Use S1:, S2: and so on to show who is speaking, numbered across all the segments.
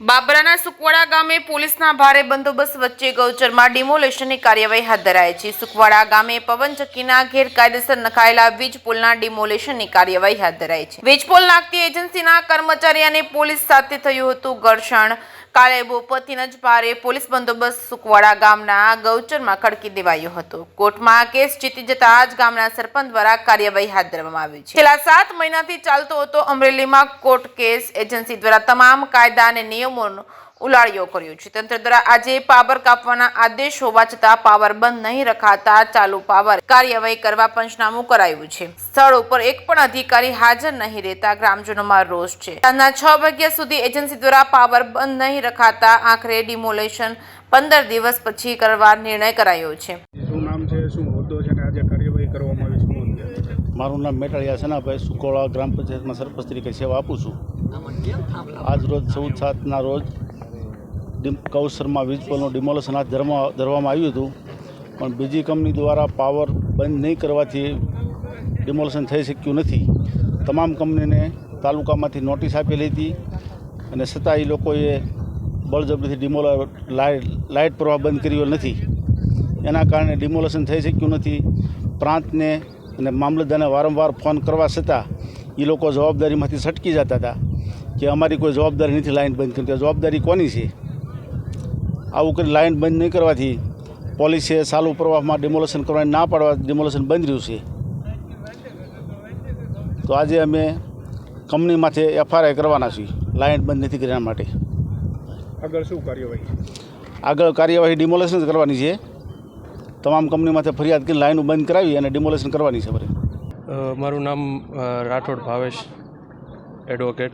S1: બાબરાના સુકવાડા ગામે પોલીસના ભારે બંદોબસ્ત વચ્ચે ગૌચરમાં ડિમોલેશનની કાર્યવાહી હાથ ધરાઈ છે। સુકવાડા ગામે પવનચક્કીના ગેરકાયદેસર નખાયેલા વીજ પુલના ડિમોલેશનની કાર્યવાહી હાથ ધરાઈ છે। વીજ પુલ નાખતી એજન્સીના કર્મચારી અને પોલીસ સાથે થયું હતું ઘર્ષણ। કાલે બપોરથી જ ભારે પોલીસ બંદોબસ્ત સુકવાડા ગામના ગૌચરમાં ખડકી દેવાયો હતો। કોર્ટમાં કેસ જીતી જતા જ ગામના સરપંચ દ્વારા કાર્યવાહી હાથ ધરવામાં આવી છે। છેલ્લા 7 મહિનાથી ચાલતો હતો અમરેલીમાં કોર્ટ કેસ। એજન્સી દ્વારા તમામ કાયદા અને નિયમોનો ઉલાળ્યો કર્યો છે। તંત્ર દ્વારા આજે પાવર કાપવાના આદેશ હોવા છતાં પાવર બંધ નહીં રખાતા ચાલુ પાવર કાર્યવાહી કરવા પંચનામું કરાયું છે। સ્થળ ઉપર એક પણ અધિકારી હાજર નહીં રહેતા ગ્રામજનોમાં રોષ છે। સાંજના 6 વાગ્યા સુધી એજન્સી દ્વારા પાવર બંધ નહીં રખાતા આખરે ડિમોલેશન 15 દિવસ પછી કરવા નિર્ણય કરાયો છે।
S2: શું નામ છે, શું હોદ્દો છે અને આજે કાર્યવાહી કરવામાં આવી છે?
S3: મારું નામ મેટાળિયા સનાભાઈ, સુકોળા ગ્રામ પંચાયતમાં સરપંચ તરીકે સેવા આપું છું। આજ રોજ 14/7ના રોજ કૌસરમાં વીજ પોલનું ડિમોલેશન હાથ ધરવામાં આવ્યું હતું, પણ બીજી કંપની દ્વારા પાવર બંધ નહીં કરવાથી ડિમોલેશન થઈ શક્યું નથી। તમામ કંપનીને તાલુકામાંથી નોટિસ આપેલી હતી અને છતાં એ લોકોએ બળજબરીથી લાઇટ પ્રવાહ બંધ કર્યો નથી। એના કારણે ડિમોલેશન થઈ શક્યું નથી। પ્રાંતને અને મામલતદારને વારંવાર ફોન કરવા છતાં એ લોકો જવાબદારીમાંથી છટકી જતા હતા કે અમારી કોઈ જવાબદારી નથી લાઇન બંધ કરતી। જવાબદારી કોની છે? આવું કરી લાઇન બંધ નહીં કરવાથી પોલીસે ચાલુ પ્રવાહમાં ડિમોલેશન કરવાની ના પાડવા ડિમોલેશન બંધ રહ્યું છે। તો આજે અમે કંપની માથે FRI કરવાના છીએ લાઇન બંધ નથી કર્યા માટે।
S2: આગળ શું કાર્યવાહી?
S3: આગળ કાર્યવાહી ડિમોલેશન જ કરવાની છે। તમામ કંપની માથે ફરિયાદ કરી લાઈનો બંધ કરાવી અને ડિમોલેશન કરવાની છે।
S4: મારું નામ રાઠોડ ભાવેશ, એડવોકેટ।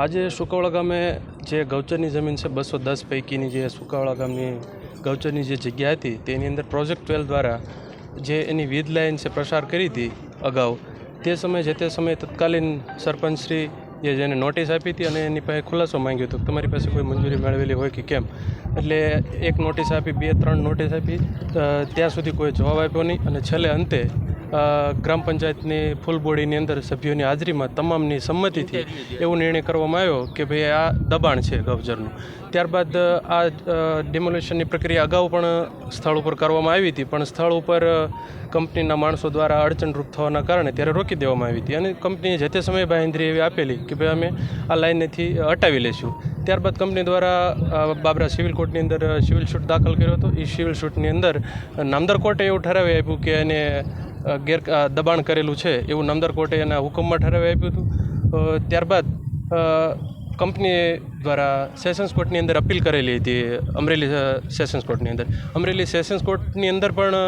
S4: આજે સુકાવાડા ગામે જે ગૌચરની જમીન છે 210 પૈકીની જે સુકાવાડા ગામની ગૌચરની જે જગ્યા હતી તેની અંદર પ્રોજેક્ટ 12 દ્વારા જે એની વીજ લાઇન છે પ્રસાર કરી હતી અગાઉ, તે સમયે તત્કાલીન સરપંચશ્રી જેને નોટિસ આપી હતી અને એની પાસે ખુલાસો માંગ્યો હતો તમારી પાસે કોઈ મંજૂરી મેળવેલી હોય કે કેમ। એટલે એક નોટિસ આપી, 2-3 નોટિસ આપી, ત્યાં સુધી કોઈ જવાબ આપ્યો નહીં અને છેલ્લે અંતે ગ્રામ પંચાયતની ફૂલ બોડીની અંદર સભ્યોની હાજરીમાં તમામની સંમતિથી એવો નિર્ણય કરવામાં આવ્યો કે ભાઈ આ દબાણ છે ગૌચરનું। ત્યારબાદ આ ડિમોલેશનની પ્રક્રિયા અગાઉ પણ સ્થળ ઉપર કરવામાં આવી હતી, પણ સ્થળ ઉપર કંપનીના માણસો દ્વારા અડચણરૂપ થવાના કારણે ત્યારે રોકી દેવામાં આવી હતી અને કંપનીએ જે તે સમયે બાંહેધરી એવી આપેલી કે ભાઈ અમે આ લાઇનથી હટાવી લઈશું। ત્યારબાદ કંપની દ્વારા બાબરા સિવિલ કોર્ટની અંદર સિવિલ શૂટ દાખલ કર્યો હતો। એ સિવિલ શૂટની અંદર નામદાર કોર્ટે એવું ઠરાવી આપ્યું કે એને દબાણ કરેલું છે એવું નામદાર કોર્ટે એના હુકમમાં ઠરાવી આપ્યું હતું। ત્યારબાદ કંપની દ્વારા સેશન્સ કોર્ટની અંદર અપીલ કરેલી હતી, અમરેલી સેશન્સ કોર્ટની અંદર। અમરેલી સેશન્સ કોર્ટની અંદર પણ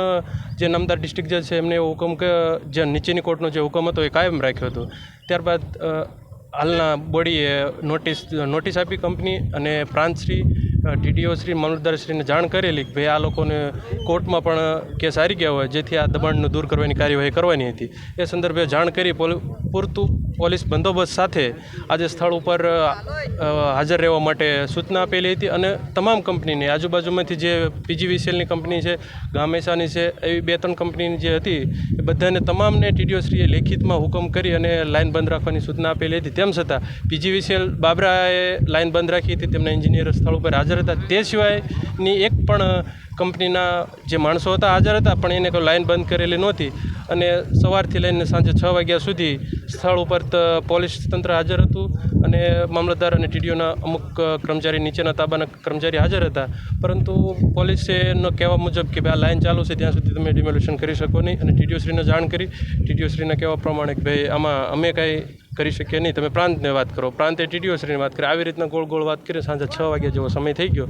S4: જે નામદાર ડિસ્ટ્રિક્ટ જજ છે એમને એવો હુકમ કે જે નીચેની કોર્ટનો જે હુકમ હતો એ કાયમ રાખ્યો હતો। ત્યારબાદ હાલના બોડીએ નોટિસ આપી કંપની અને પ્રાંતશ્રી, TDO શ્રી, મામલતદારશ્રીને જાણ કરેલી કે ભાઈ આ લોકોને કોર્ટમાં પણ કેસ હારી ગયા હોય જેથી આ દબાણને દૂર કરવાની કાર્યવાહી કરવાની હતી। એ સંદર્ભે જાણ કરી પૂરતું પોલીસ બંદોબસ્ત સાથે આજે સ્થળ ઉપર હાજર રહેવા માટે સૂચના આપેલી હતી અને તમામ કંપનીની આજુબાજુમાંથી જે PGVCLની કંપની છે, ગામેસાની છે, એવી 2-3 કંપનીની જે હતી એ બધાને તમામને TDO શ્રીએ લેખિતમાં હુકમ કરી અને લાઇન બંધ રાખવાની સૂચના આપેલી હતી। તેમ છતાં PGVCL બાબરાએ લાઇન બંધ રાખી હતી, તેમના એન્જિનિયર સ્થળ ઉપર હાજર હતા। તે સિવાયની એક પણ કંપનીના જે માણસો હતા હાજર હતા પણ એને કોઈ લાઇન બંધ કરેલી નહોતી અને સવારથી લઈને સાંજે 6 વાગ્યા સુધી સ્થળ ઉપર પોલીસ તંત્ર હાજર હતું અને મામલતદાર અને TDOના અમુક કર્મચારી, નીચેના તાબાના કર્મચારી હાજર હતા, પરંતુ પોલીસેનો કહેવા મુજબ કે ભાઈ આ લાઇન ચાલુ છે ત્યાં સુધી તમે ડિમોલેશન કરી શકો નહીં અને TDO શ્રીને જાણ કરી TDO શ્રીના કહેવા પ્રમાણે કે ભાઈ આમાં અમે કાંઈ કરી શકીએ નહીં, તમે પ્રાંતને વાત કરો। પ્રાંતે TDO શ્રીને વાત કરી, આવી રીતના ગોળ વાત કરી સાંજે 6 વાગ્યા જેવો સમય થઈ ગયો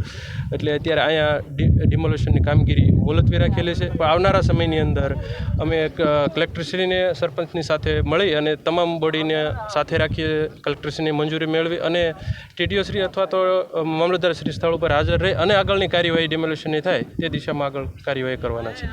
S4: એટલે અત્યારે અહીંયા ડિમોલેશનની કામગીરી મુલતવી રાખેલી છે। પણ આવનારા સમયની અંદર અમે કલેક્ટરશ્રીને સરપંચની સાથે મળી અને તમામ બોડીને સાથે રાખીએ, કલેક્ટરશ્રીની મંજૂરી મેળવી અને TDO શ્રી અથવા તો મામલતદારશ્રી સ્થળ ઉપર હાજર રહી અને આગળની કાર્યવાહી ડિમોલેશનની થાય તે દિશામાં આગળ કાર્યવાહી કરવાના છે।